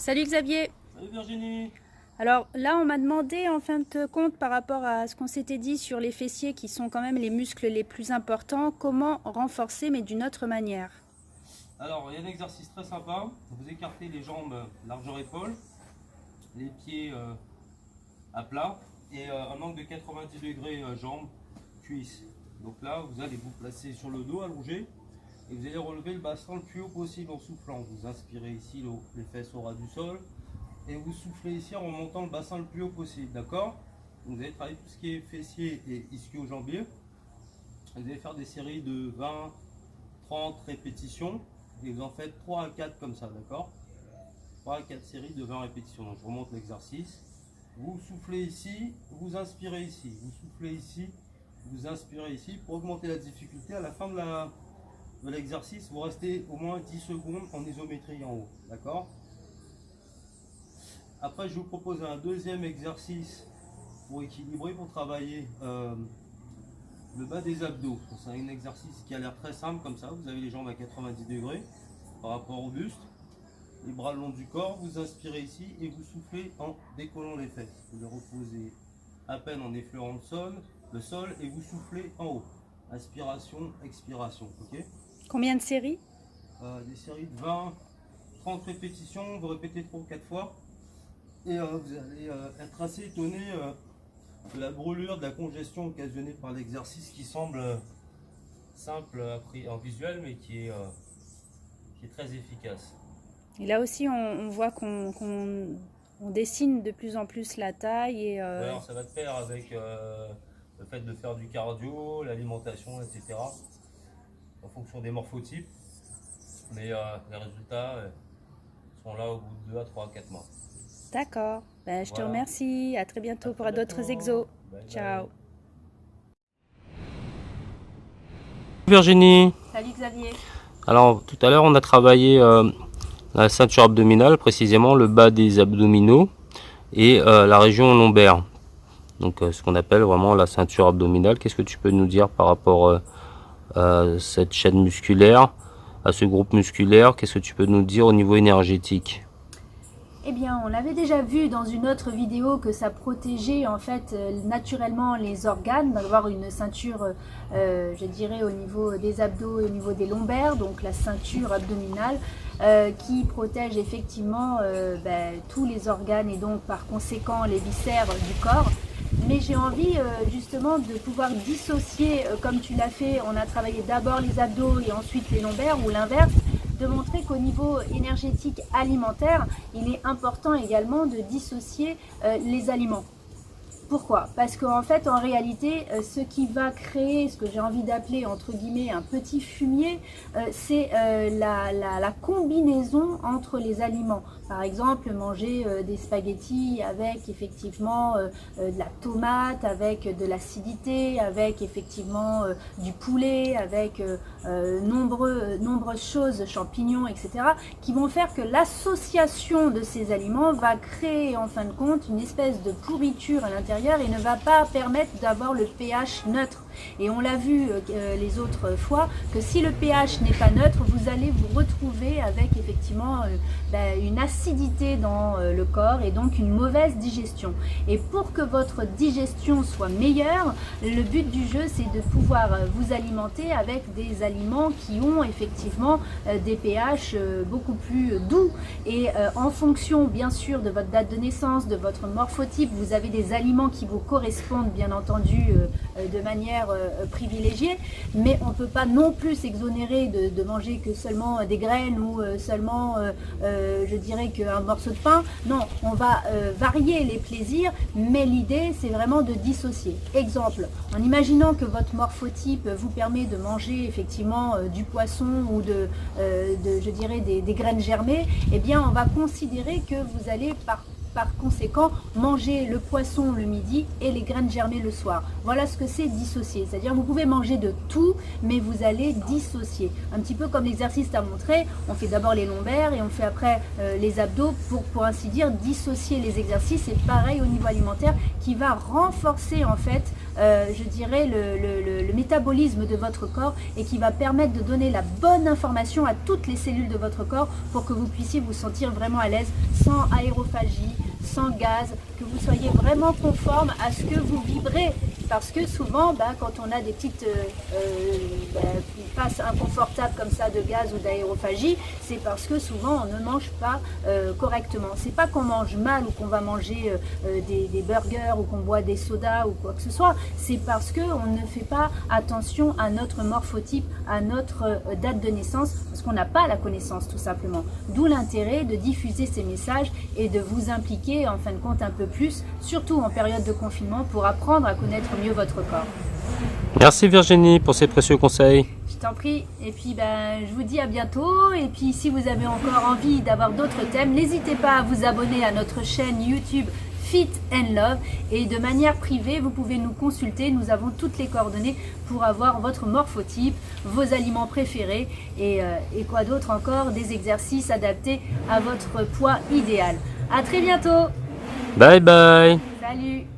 Salut Xavier. Salut Virginie. Alors là, on m'a demandé en fin de compte par rapport à ce qu'on s'était dit sur les fessiers qui sont quand même les muscles les plus importants, comment renforcer mais d'une autre manière. Alors, il y a un exercice très sympa. Vous écartez les jambes largeur épaule, les pieds à plat et un angle de 90 degrés jambes, cuisses. Donc là, vous allez vous placer sur le dos allongé et vous allez relever le bassin le plus haut possible en soufflant. Vous inspirez ici les fesses au ras du sol et vous soufflez ici en remontant le bassin le plus haut possible. D'accord? Vous allez travailler tout ce qui est fessier et ischio-jambier. Vous allez faire des séries de 20, 30 répétitions. Et vous en faites 3 à 4 comme ça, d'accord? 3 à 4 séries de 20 répétitions. Donc je remonte l'exercice. Vous soufflez ici, vous inspirez ici. Vous soufflez ici, vous inspirez ici. Pour augmenter la difficulté, à la fin de l'exercice, vous restez au moins 10 secondes en isométrie en haut, d'accord? Après, je vous propose un deuxième exercice pour équilibrer, pour travailler le bas des abdos. C'est un exercice qui a l'air très simple comme ça. Vous avez les jambes à 90 degrés par rapport au buste, les bras le long du corps. Vous inspirez ici et vous soufflez en décollant les fesses. Vous les reposez à peine en effleurant le sol et vous soufflez en haut. Inspiration, expiration. Ok? Combien de séries? Des séries de 20, 30 répétitions. Vous répétez 3 ou 4 fois. Et vous allez être assez étonné de la brûlure, de la congestion occasionnée par l'exercice qui semble simple en visuel mais qui est très efficace. Et là aussi, on voit qu'on dessine de plus en plus la taille. Et, Ouais, alors ça va de pair avec le fait de faire du cardio, l'alimentation, etc. En fonction des morphotypes. Mais les résultats sont là au bout de 2 à 3 à 4 mois. D'accord. Ben, je te Voilà. remercie. À très bientôt pour d'autres bientôt. exos. Bye bye. Ciao. Virginie. Salut Xavier. Alors tout à l'heure on a travaillé la ceinture abdominale, précisément le bas des abdominaux et la région lombaire. Donc ce qu'on appelle vraiment la ceinture abdominale. Qu'est-ce que tu peux nous dire par rapport à cette chaîne musculaire, à ce groupe musculaire? Qu'est-ce que tu peux nous dire au niveau énergétique? Eh bien, on avait déjà vu dans une autre vidéo que ça protégeait en fait naturellement les organes, d'avoir une ceinture, je dirais, au niveau des abdos et au niveau des lombaires, donc la ceinture abdominale, qui protège effectivement tous les organes et donc par conséquent les viscères du corps. Mais j'ai envie justement de pouvoir dissocier, comme tu l'as fait, on a travaillé d'abord les abdos et ensuite les lombaires, ou l'inverse, de montrer qu'au niveau énergétique alimentaire, il est important également de dissocier les aliments. Pourquoi? Parce qu'en fait, en réalité, ce qui va créer ce que j'ai envie d'appeler, entre guillemets, un petit fumier, c'est la combinaison entre les aliments. Par exemple, manger des spaghettis avec effectivement de la tomate, avec de l'acidité, avec effectivement du poulet, avec nombreuses choses, champignons, etc., qui vont faire que l'association de ces aliments va créer en fin de compte une espèce de pourriture à l'intérieur et ne va pas permettre d'avoir le pH neutre. Et on l'a vu les autres fois, que si le pH n'est pas neutre, vous allez vous retrouver avec effectivement une acidité dans le corps et donc une mauvaise digestion. Et pour que votre digestion soit meilleure, le but du jeu, c'est de pouvoir vous alimenter avec des aliments qui ont effectivement des pH beaucoup plus doux. Et en fonction, bien sûr, de votre date de naissance, de votre morphotype, vous avez des aliments qui vous correspondent, bien entendu, de manière privilégiée, mais on ne peut pas non plus s'exonérer de manger que seulement des graines ou seulement, je dirais, qu'un morceau de pain. Non, on va varier les plaisirs, mais l'idée, c'est vraiment de dissocier. Exemple, en imaginant que votre morphotype vous permet de manger effectivement du poisson ou je dirais, des graines germées, eh bien, on va considérer que vous allez par conséquent manger le poisson le midi et les graines germées le soir. Voilà ce que c'est dissocier. C'est-à-dire vous pouvez manger de tout, mais vous allez dissocier. Un petit peu comme l'exercice t'a montré, on fait d'abord les lombaires et on fait après les abdos pour ainsi dire dissocier les exercices. Et pareil au niveau alimentaire qui va renforcer en fait je dirais, le métabolisme de votre corps et qui va permettre de donner la bonne information à toutes les cellules de votre corps pour que vous puissiez vous sentir vraiment à l'aise, sans aérophagie, sans gaz, que vous soyez vraiment conforme à ce que vous vibrez. Parce que souvent, quand on a des petites passes inconfortables comme ça de gaz ou d'aérophagie, c'est parce que souvent on ne mange pas correctement. C'est pas qu'on mange mal ou qu'on va manger des burgers ou qu'on boit des sodas ou quoi que ce soit. C'est parce qu'on ne fait pas attention à notre morphotype, à notre date de naissance, parce qu'on n'a pas la connaissance tout simplement. D'où l'intérêt de diffuser ces messages et de vous impliquer en fin de compte un peu plus, surtout en période de confinement, pour apprendre à connaître mieux votre corps. Merci Virginie pour ces précieux conseils. Je t'en prie, et puis je vous dis à bientôt, et puis si vous avez encore envie d'avoir d'autres thèmes, n'hésitez pas à vous abonner à notre chaîne YouTube Fit and Love, et de manière privée vous pouvez nous consulter, nous avons toutes les coordonnées pour avoir votre morphotype, vos aliments préférés et quoi d'autre encore, des exercices adaptés à votre poids idéal. À très bientôt. Bye bye. Salut.